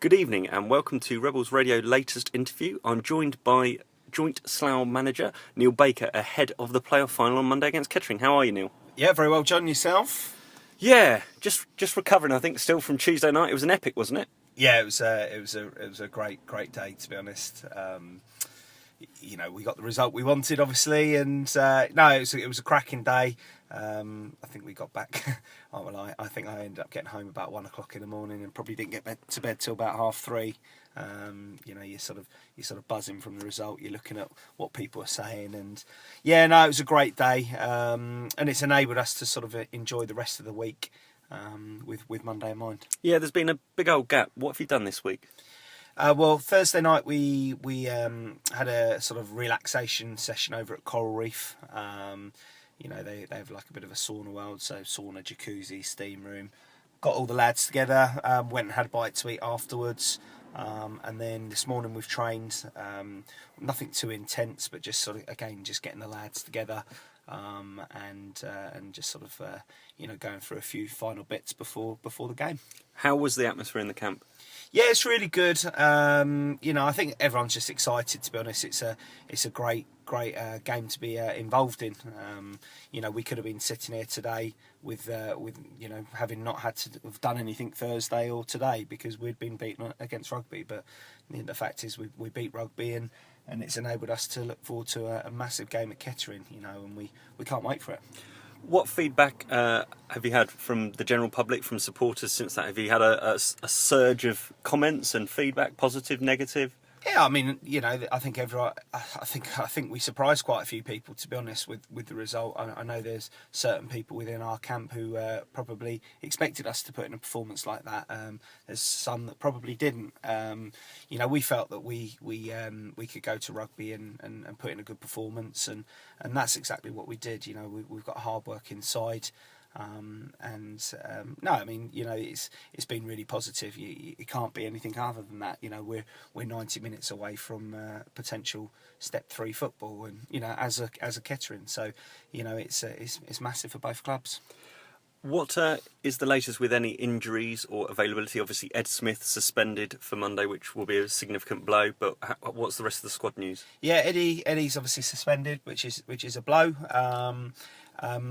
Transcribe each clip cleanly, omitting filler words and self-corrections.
Good evening and welcome to Rebels Radio latest interview. I'm joined by joint Slough manager Neil Baker ahead of the playoff final on Monday against Kettering. How are you, Neil? Yeah, very well, John. Yourself? Yeah, just recovering. I think still from Tuesday night. It was an epic, wasn't it? Yeah, it was a great day, to be honest. We got the result we wanted, obviously, and it was a cracking day. I think we got back. I think I ended up getting home about 1 o'clock in the morning, and probably didn't get to bed till about 3:30. You're sort of buzzing from the result. You're looking at what people are saying, and it was a great day, and it's enabled us to sort of enjoy the rest of the week with Monday in mind. Yeah, there's been a big old gap. What have you done this week? Well, Thursday night we had a sort of relaxation session over at Coral Reef. They have like a bit of a sauna world, so sauna, jacuzzi, steam room. Got all the lads together, went and had a bite to eat afterwards. And then this morning we've trained, nothing too intense, but just sort of, again, just getting the lads together, and just sort of, going through a few final bits before the game. How was the atmosphere in the camp? Yeah, it's really good. I think everyone's just excited, to be honest. It's a great game to be involved in. We could have been sitting here today with having not had to have done anything Thursday or today because we'd been beaten against Rugby. But the fact is we beat Rugby and it's enabled us to look forward to a massive game at Kettering. And we can't wait for it. What feedback have you had from the general public, from supporters since that? Have you had a surge of comments and feedback, positive, negative? Yeah, I mean, I think everyone. I think we surprised quite a few people, to be honest, with the result. I know there's certain people within our camp who probably expected us to put in a performance like that. There's some that probably didn't. We felt that we could go to Rugby and put in a good performance, and that's exactly what we did. We've got hard work inside. It's been really positive. It can't be anything other than that. We're 90 minutes away from potential Step 3 football, and as a Kettering. So it's massive for both clubs. What is the latest with any injuries or availability? Obviously, Ed Smith suspended for Monday, which will be a significant blow. But what's the rest of the squad news? Yeah, Eddie's obviously suspended, which is a blow.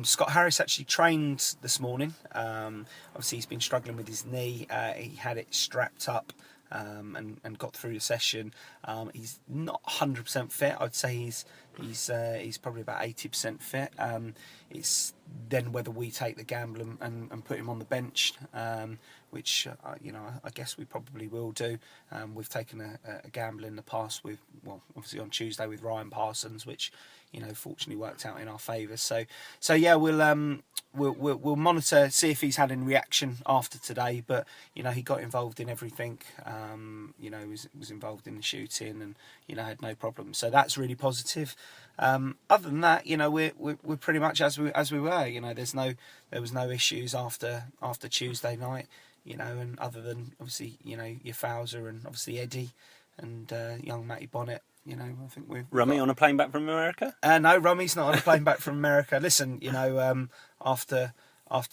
Scott Harris actually trained this morning. Obviously, he's been struggling with his knee. He had it strapped up and got through the session. He's not 100% fit. I'd say he's probably about 80% fit. It's then whether we take the gamble and put him on the bench, which I guess we probably will do. We've taken a gamble in the past obviously on Tuesday with Ryan Parsons, which fortunately worked out in our favour. So yeah, we'll monitor, see if he's had any reaction after today. But he got involved in everything. Was involved in the shooting and had no problem. So that's really positive. Other than that, we're pretty much as we were. There was no issues after Tuesday night. And other than obviously your Fowler and obviously Eddie and young Matty Bonnet. I think Rummy on a plane back from America? No, Rummy's not on a plane back from America. Listen, after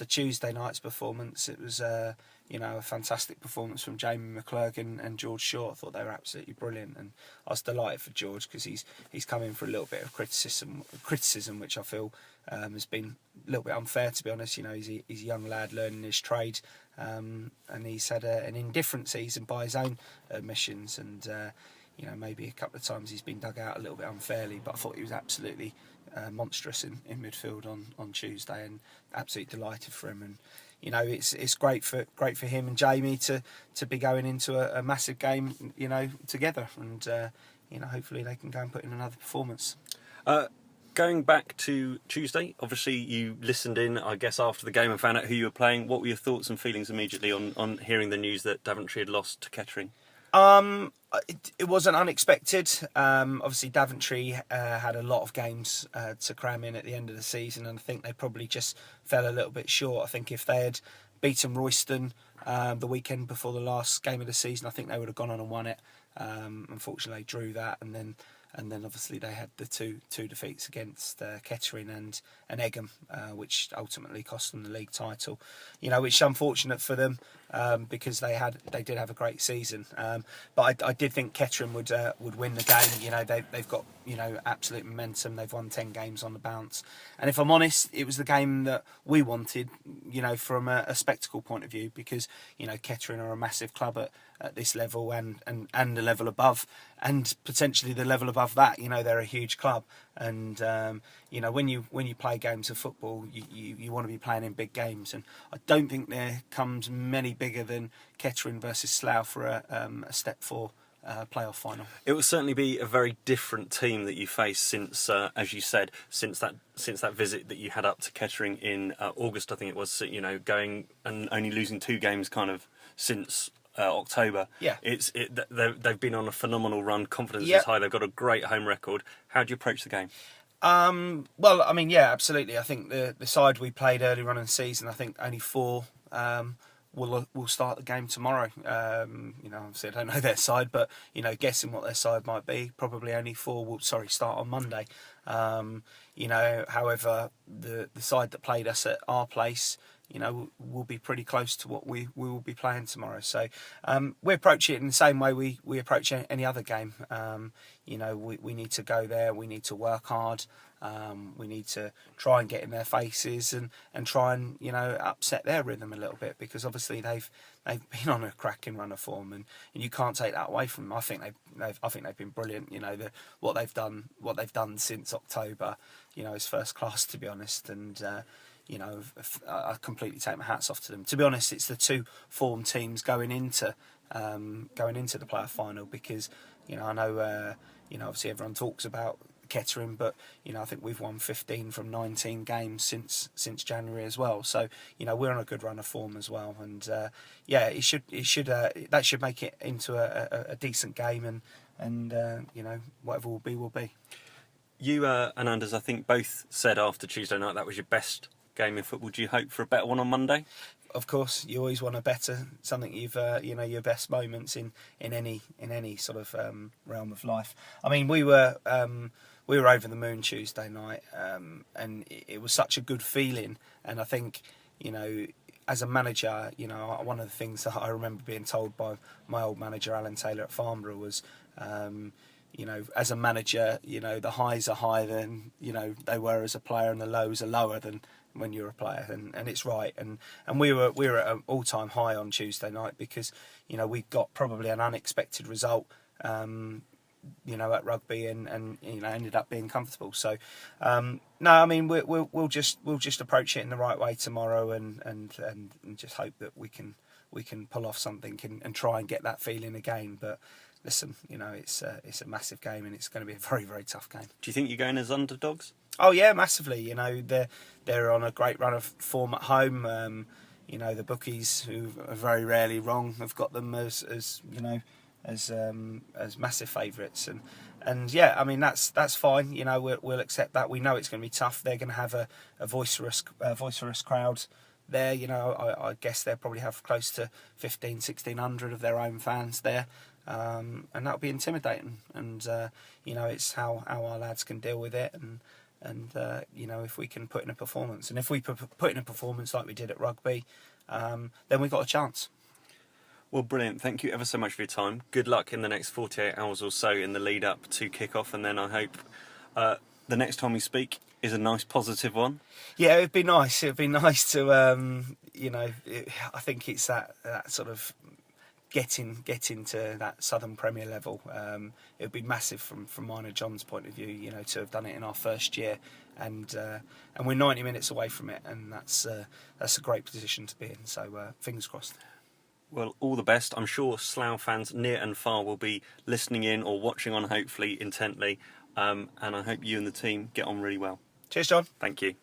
Tuesday night's performance, it was a fantastic performance from Jamie McClurgan and George Shaw. I thought they were absolutely brilliant, and I was delighted for George because he's come in for a little bit of criticism, which I feel has been a little bit unfair, to be honest. He's a young lad learning his trade, and he's had an indifferent season by his own admissions, and maybe a couple of times he's been dug out a little bit unfairly, but I thought he was absolutely monstrous in midfield on Tuesday, and absolutely delighted for him. And it's great for him and Jamie to be going into a massive game, together, and hopefully they can go and put in another performance. Going back to Tuesday, obviously you listened in, I guess, after the game and found out who you were playing. What were your thoughts and feelings immediately on hearing the news that Daventry had lost to Kettering? It wasn't unexpected. Obviously, Daventry had a lot of games to cram in at the end of the season, and I think they probably just fell a little bit short. I think if they had beaten Royston the weekend before the last game of the season, I think they would have gone on and won it. Unfortunately, they drew that, and then obviously they had the two defeats against Kettering and Egham, which ultimately cost them the league title. Which is unfortunate for them. because they did have a great season. But I did think Kettering would win the game. You know, they've got, you know, absolute momentum. They've won 10 games on the bounce, and if I'm honest, it was the game that we wanted, you know, from a spectacle point of view, because, you know, Kettering are a massive club at this level and the level above, and potentially the level above that. You know, they're a huge club, and you know, when you play games of football, you want to be playing in big games, and I don't think there comes many bigger than Kettering versus Slough for a step 4 playoff final. It will certainly be a very different team that you face since, as you said, since that visit that you had up to Kettering in August, I think it was. You know, going and only losing 2 games kind of since October. Yeah, they've been on a phenomenal run. Confidence Yep. is high. They've got a great home record. How do you approach the game? Well, I mean, yeah, absolutely. I think the side we played earlier on in the season, I think only 4 will start the game tomorrow. You know, obviously I don't know their side, but, you know, guessing what their side might be, probably only 4 will start on Monday. You know, however, the side that played us at our place, you know, will be pretty close to what we will be playing tomorrow. So we approach it in the same way we approach any other game. You know, we need to go there, we need to work hard, we need to try and get in their faces and try and, you know, upset their rhythm a little bit, because obviously they've been on a cracking run of form, and you can't take that away from them. I think they've been brilliant. You know, what they've done since October, you know, is first class, to be honest. And you know, I completely take my hats off to them. To be honest, it's the 2 form teams going into the playoff final, because, you know, I know, you know, obviously everyone talks about Kettering, but, you know, I think we've won 15 from 19 games since January as well. So, you know, we're on a good run of form as well, and yeah, that should make it into a decent game, and you know, whatever will be. You and Anders, I think, both said after Tuesday night that was your best game in football. Do you hope for a better one on Monday? Of course, you always want a better something. You've you know, your best moments in any sort of realm of life. I mean, we were over the moon Tuesday night, and it was such a good feeling. And I think, you know, as a manager, you know, one of the things that I remember being told by my old manager Alan Taylor at Farnborough was, you know, as a manager, you know, the highs are higher than, you know, they were as a player, and the lows are lower than when you're a player, and it's right. And we were at an all-time high on Tuesday night, because, you know, we got probably an unexpected result, you know, at rugby, and you know, ended up being comfortable. So no, I mean, we'll just approach it in the right way tomorrow, and just hope that we can pull off something and try and get that feeling again. But listen, you know, it's a massive game, and it's going to be a very, very tough game. Do you think you're going as underdogs? Oh yeah, massively. You know, they're on a great run of form at home. You know, the bookies, who are very rarely wrong, have got them as you know, as massive favourites, and yeah, I mean, that's fine. You know, we'll accept that. We know it's going to be tough. They're going to have a vociferous crowd there. You know, I guess they'll probably have close to 1,500-1,600 of their own fans there. And that'll be intimidating, and you know, it's how our lads can deal with it, and you know, if we can put in a performance, and if we put in a performance like we did at rugby, then we've got a chance. Well, brilliant. Thank you ever so much for your time. Good luck in the next 48 hours or so in the lead up to kick-off, and then I hope the next time we speak is a nice positive one. Yeah, it'd be nice. It'd be nice to, you know, I think it's that sort of getting to that Southern Premier level. It would be massive from mine and John's point of view, you know, to have done it in our first year, and we're 90 minutes away from it, and that's a great position to be in. So fingers crossed. Well, all the best. I'm sure Slough fans near and far will be listening in or watching on, hopefully intently, and I hope you and the team get on really well. Cheers, John. Thank you.